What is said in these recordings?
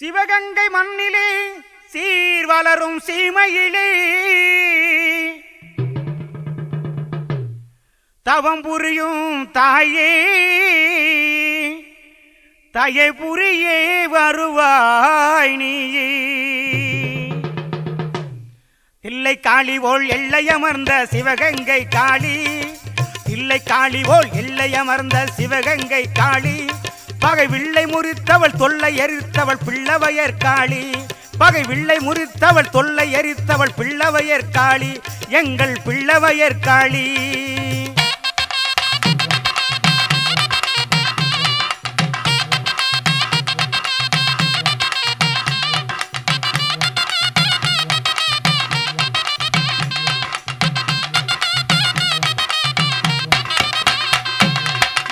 சிவகங்கை மண்ணிலே சீர் வளரும் சீமையிலே தவம் புரியும் தாயே தயை புரியே வருவாய் நீயே. தில்லை காளி போல் எல்லையமர்ந்த சிவகங்கை காளி, தில்லை காளி போல் எல்லையமர்ந்த சிவகங்கை காளி, பகை வில்லை முறித்தவள் தொல்லை எரித்தவள் பிள்ளவையர் காளி, பகை வில்லை முறித்தவள் தொல்லை எரித்தவள் பிள்ளவையர் காளி, எங்கள் பிள்ளவையர் காளி.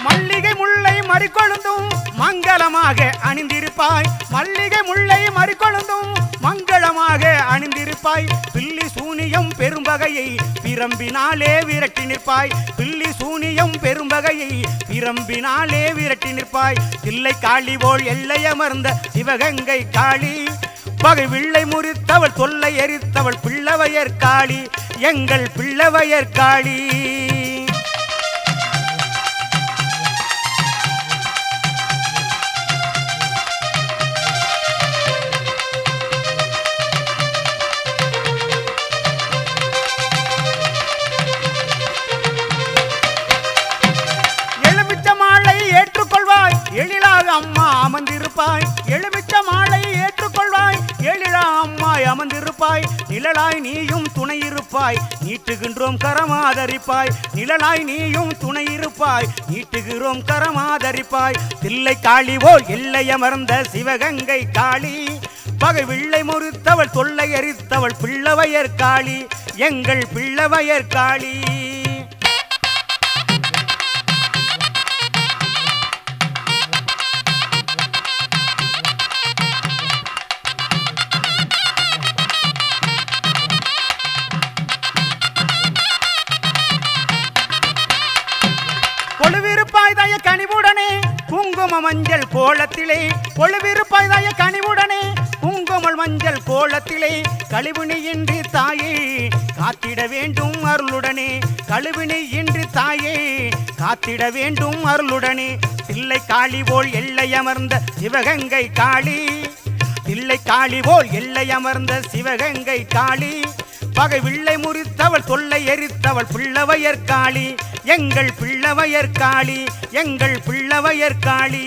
மல்லிகை முல்லை மறிக்கொழுந்தும் மங்களமாக அணிந்திருப்பாய், மல்லிகை முல்லை மறிக்கொழுந்தும் மங்களமாக அணிந்திருப்பாய், பில்லி சூனியம் பெரும்பகையை பிரம்பினாலே விரட்டி நிற்பாய், பில்லி சூனியம் பெரும்பகையை பிரம்பினாலே விரட்டி நிற்பாய். தில்லை காளி போல் எல்லையமர்ந்த சிவகங்கை காளி, பகை வில்லை முறித்தவள் தொல்லை எரித்தவள் பிள்ளவையர் காளி, எங்கள் பிள்ளவையர் காளி. எழிலாக அம்மா அமர்ந்திருப்பாய், எலுமிச்ச மாலை ஏற்றுக்கொள்வாய், எழிலா அம்மாய் அமர்ந்திருப்பாய், நிழலாய் நீயும் துணையிருப்பாய், நீட்டுகின்றோம் கரமாதரிப்பாய், நிழலாய் நீயும் துணையிருப்பாய், நீட்டுகிறோம் கரமாதரிப்பாய். தில்லை காளி போல் எல்லையமர்ந்த சிவகங்கை காளி, பகை வில்லை முறித்தவள் தொல்லை எரித்தவள் பிள்ளவையர் காளி, எங்கள் பிள்ளவையர் காளி. கொழுவிருப்பாய் தாய கனிவுடனே குங்கும மஞ்சள் கோலத்திலே, கொழுவிருப்பாய் தாய கனிவுடனே குங்கும மஞ்சள் கோலத்திலே, கழிவினி இன்றி தாயே காத்திட வேண்டும் அருளுடனே, கழிவினி இன்றி தாயே காத்திட வேண்டும் அருளுடனே. தில்லை காளி போல் எல்லையமர்ந்த சிவகங்கை காளி, தில்லை காளி போல் எல்லையமர்ந்த சிவகங்கை காளி, பகை வில்லை முறித்தவள் தொல்லை எரித்தவள் பிள்ளவையர் காளி, எங்கள் பிள்ளவையர் காளி, எங்கள் பிள்ளவையர் காளி.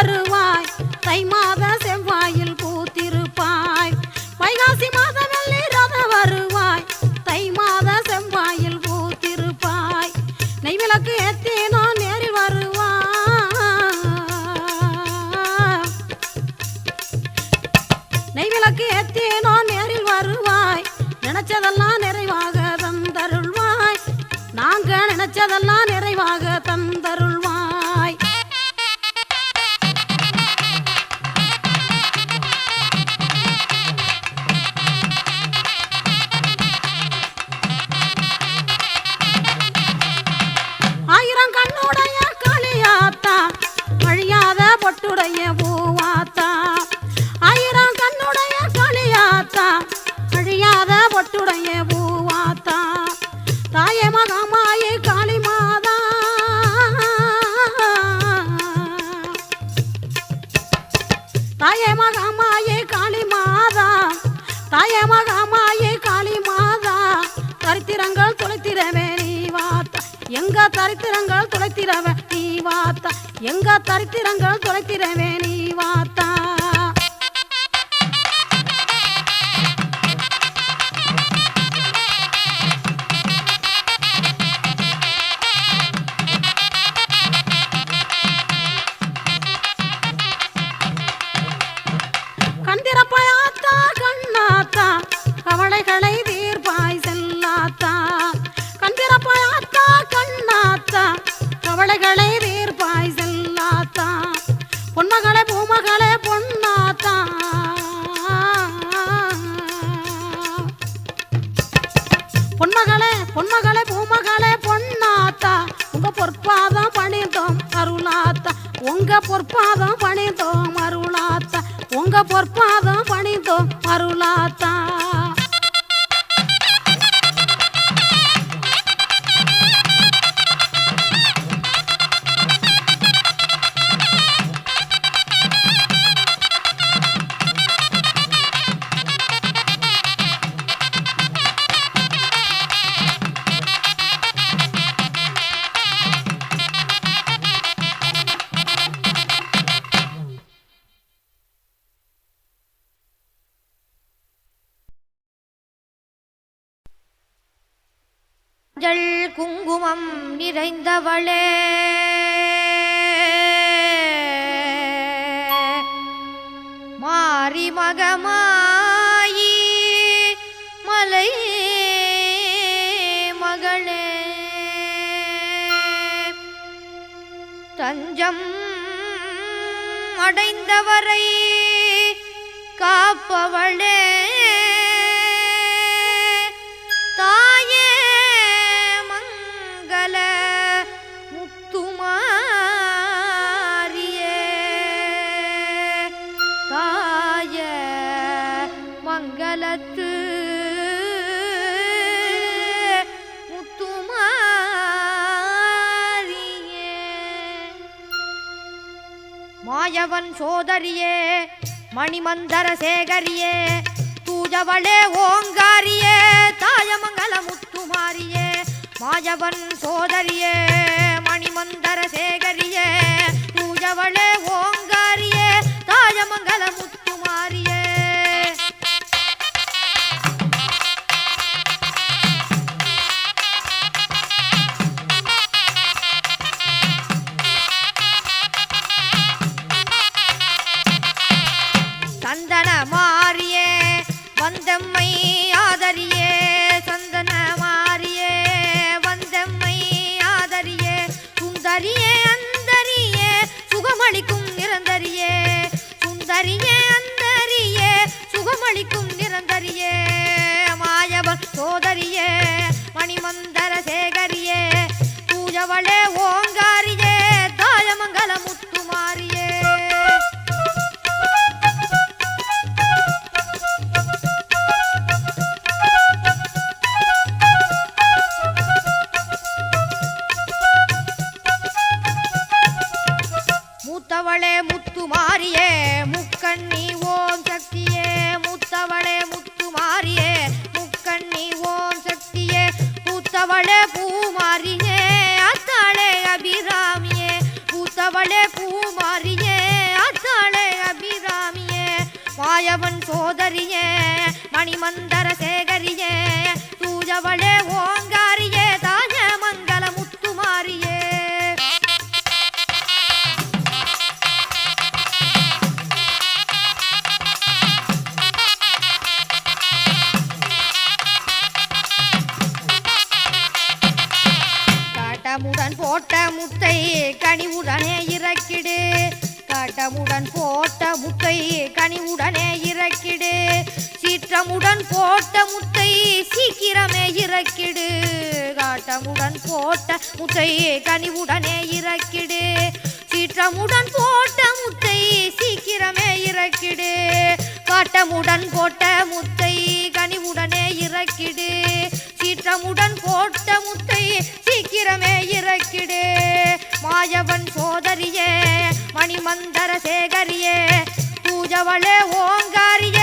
வருவாய் தை மாத செவ்வாயில் பூத்திருப்பாய் வைகாசி மாத வெள்ளி ரத வருவாய் தை மாத செவ்வாயில் பூத்திருப்பாய் நெய்விளக்கு ஏத்தினோ நேரில் வருவாய் நெய்விளக்கு ஏத்தினோ நேரில் வருவாய் நினைச்சதெல்லாம் நிறைவாக தந்தருள்வாய் நாங்க நினைச்சதெல்லாம் நிறைவாக தந்தருள்வாய் ஆயிரம் கண்ணுடைய காளியாத்தா அழியாத பொட்டுடைய பூவாத்தா ஆயிரம் கண்ணுடைய காளியாத்தா அழியாத பொட்டுடைய பூவாத்தா தாயே மகாமாயே காளி மாதா தாயே மகாமாயே காளி மாதா தாயே மகாமாயே காளி மாதா தரித்திரங்கள் துளைத்திரவே நீ வாத்தா எங்க தரித்திரங்கள் துளைத்திரவே நீ வாத்தா எங்க தரித்திரங்கள் துளைத்திரவே நீ வாத்தா கந்திரப்பாயாத்தா கண்ணாத்தா கவலைகளை தீர்ப்பாய் செல்லாத்தா கந்திரப்பாயாத்தா கண்ணாத்தா கவலைகளை தீர்ப்பாய் செல்லாத்தா பொன்மகளே பூமகளே பொன்னாத்தா பொன்மகளே பொன்மகளே பூமகளே பொன்னாத்தா உங்க பொற்பாதம் பணிந்தோம் அருளாத்தா உங்க பொற்பாதம் பணிந்தோம் அருளாத்தா உங்க பொற்பாதம் பணிந்தோம் அருளாத்தா மஞ்சள் குங்குமம் நிறைந்தவளே மாரி மகமாயி மலை மகளே தஞ்சம் அடைந்தவரை காப்பவளே தாயே மங்கள முத்துமாரியே தாய மங்களத்து முத்துமாரியே மாயவன் சோதரியே மணிமந்தர சேகரியே தூஜவளே ஓங்காரியே தாயமங்கல முத்துமாரியே மாயவன் சோதரியே மணிமந்தர சேகரியே தூஜவளே ஓங்காரியே தாயமங்கல முத்துமாரியே சந்தன மாரியே வந்தம்மை ஆதரியே சந்தன மாரியே வந்தம்மை ஆதரியே சுந்தரியே அந்தரியே சுகமளிக்கும் நிரந்தரியே சுந்தரியே அந்தரியே சுகமளிக்கும் நிரந்தரியே மாயவன் சோதரியே மணிமந்தர சேகரியே பூஜவளே ஓங்காரியே தாயமங்கல முத்துமாரியே மூத்தவளே முத்துமாரியே முக்கண்ணி ஓம் சக்தியே மூத்தவளே முத்துமாரியே முக்கண்ணி ஓம் சக்தியே பூத்தவளே பூமாரியே அத்தாளே அபிராமியே பூத்தவளே பூமாரியே மாயவன் சோதரியே மணிமந்தர சேகரியே தூஜவளே ஓங்காரியே தாய மங்கள முத்துமாரியே காட்டமுடன் போட்ட முத்தை கனிவுடனே இறக்கிடு காட்டமுடன் போட்ட முத்தை கனிவுடனே இறக்கிடு சீற்றமுடன் போட்ட முத்தை சீக்கிரமே இறக்கிடு காட்டமுடன் போட்ட முத்தை கனிவுடனே இறக்கிடு சீற்றமுடன் போட்ட முத்தை சீக்கிரமே இறக்கிடு காட்டமுடன் போட்ட முத்தை கனிவுடனே இறக்கிடு சீற்றமுடன் போட்ட முத்தை சீக்கிரமே இறக்கிடு மாயவன் சோதரியே மணிமந்தர சேகரியே பூஜவளே ஓங்காரியே